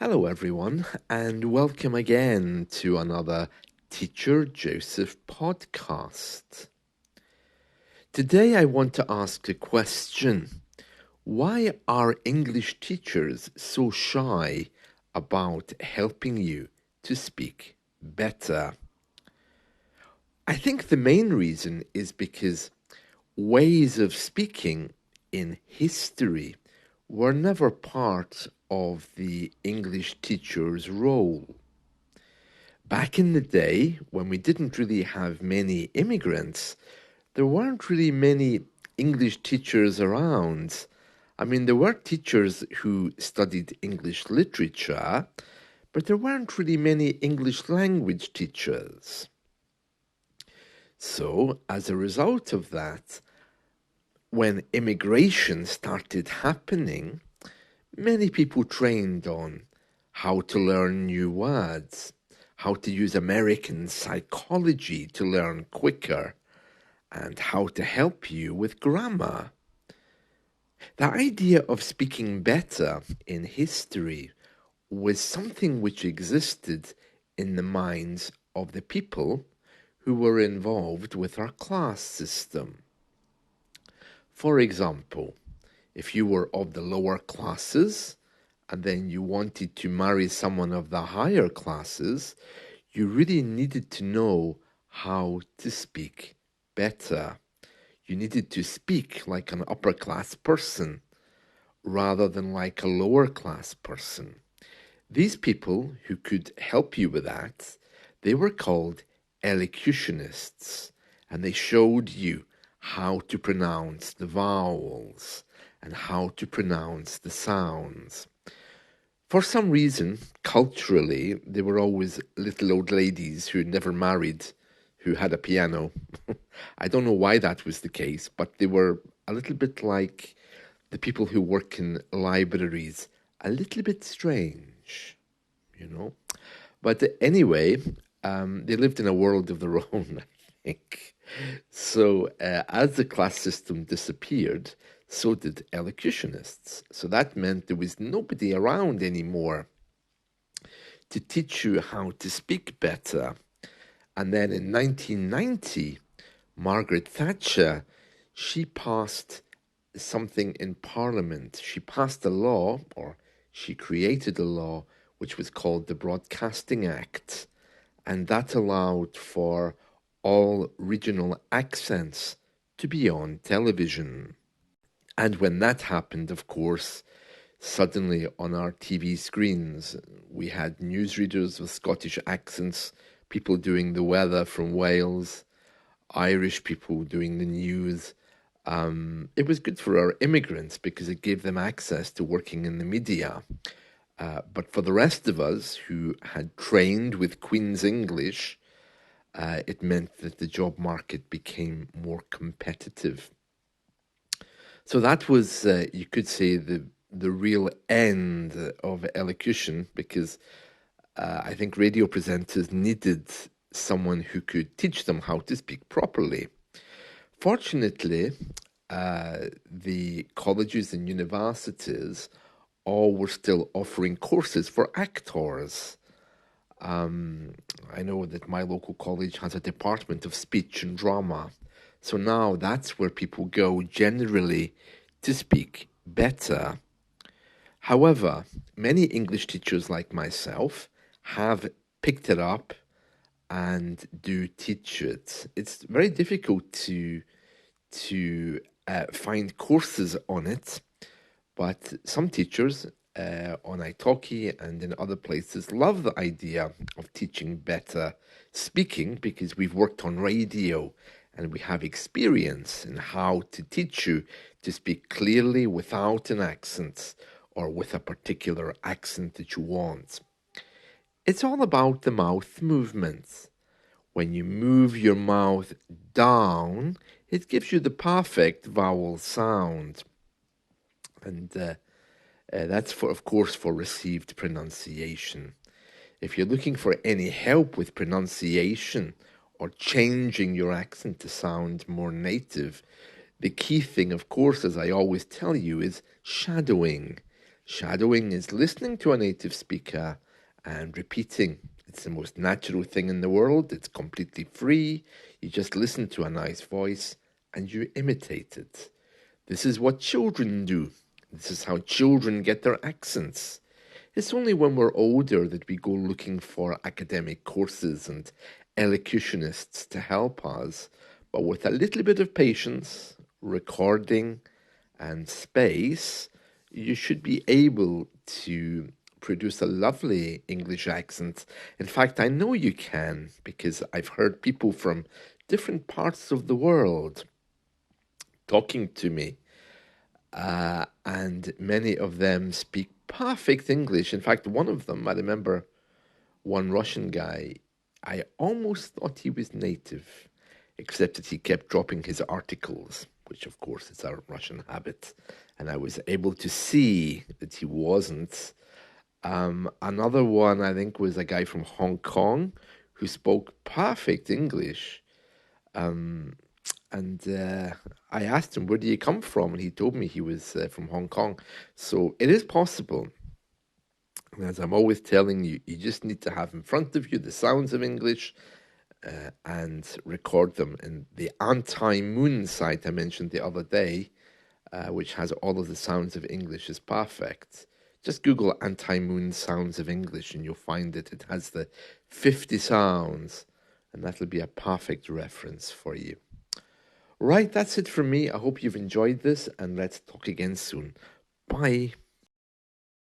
Hello, everyone, and welcome again to another Teacher Joseph podcast. Today, I want to ask a question. Why are English teachers so shy about helping you to speak better? I think the main reason is because ways of speaking in history were never part of the English teacher's role. Back in the day, when we didn't really have many immigrants, there weren't really many English teachers around. I mean, there were teachers who studied English literature, but there weren't really many English language teachers. So, as a result of that, when immigration started happening, many people trained on how to learn new words, how to use American psychology to learn quicker, and how to help you with grammar. The idea of speaking better in history was something which existed in the minds of the people who were involved with our class system. For example, if you were of the lower classes and then you wanted to marry someone of the higher classes, you really needed to know how to speak better. You needed to speak like an upper class person rather than like a lower class person. These people who could help you with that, they were called elocutionists, and they showed you how to pronounce the vowels and how to pronounce the sounds. For some reason, culturally, they were always little old ladies who never married, who had a piano. I don't know why that was the case, but they were a little bit like the people who work in libraries, a little bit strange, you know. But anyway, they lived in a world of their own, I think. So as the class system disappeared, so did elocutionists. So that meant there was nobody around anymore to teach you how to speak better. And then in 1990, Margaret Thatcher, she passed something in Parliament. She passed a law, or she created a law, which was called the Broadcasting Act. And that allowed for all regional accents to be on television. And when that happened, of course, suddenly on our TV screens, we had newsreaders with Scottish accents, people doing the weather from Wales, Irish people doing the news. It was good for our immigrants because it gave them access to working in the media. But for the rest of us who had trained with Queen's English, it meant that the job market became more competitive. So that was, you could say, the real end of elocution, because I think radio presenters needed someone who could teach them how to speak properly. Fortunately, the colleges and universities all were still offering courses for actors. I know that my local college has a department of speech and drama. So now that's where people go generally to speak better. However, many English teachers like myself have picked it up and do teach it. It's very difficult to find courses on it, but some teachers on Italki and in other places love the idea of teaching better speaking because we've worked on radio and we have experience in how to teach you to speak clearly without an accent or with a particular accent that you want. It's all about the mouth movements. When you move your mouth down, it gives you the perfect vowel sound. And that's for, of course, for received pronunciation. If you're looking for any help with pronunciation or changing your accent to sound more native, the key thing, of course, as I always tell you, is shadowing. Shadowing is listening to a native speaker and repeating. It's the most natural thing in the world. It's completely free. You just listen to a nice voice and you imitate it. This is what children do. This is how children get their accents. It's only when we're older that we go looking for academic courses and elocutionists to help us. But with a little bit of patience, recording, and space, you should be able to produce a lovely English accent. In fact, I know you can because I've heard people from different parts of the world talking to me, and many of them speak perfect English. In fact, one of them, I remember one Russian guy, I almost thought he was native, except that he kept dropping his articles, which of course is our Russian habit. And I was able to see that he wasn't. Another one, I think, was a guy from Hong Kong who spoke perfect English. Um, and I asked him, "Where do you come from?" And he told me he was from Hong Kong. So it is possible. And as I'm always telling you, you just need to have in front of you the sounds of English and record them. And the Anti Moon site I mentioned the other day, which has all of the sounds of English, is perfect. Just Google Anti Moon sounds of English and you'll find it. It has the 50 sounds, and that'll be a perfect reference for you. Right, that's it from me. I hope you've enjoyed this, and let's talk again soon. Bye.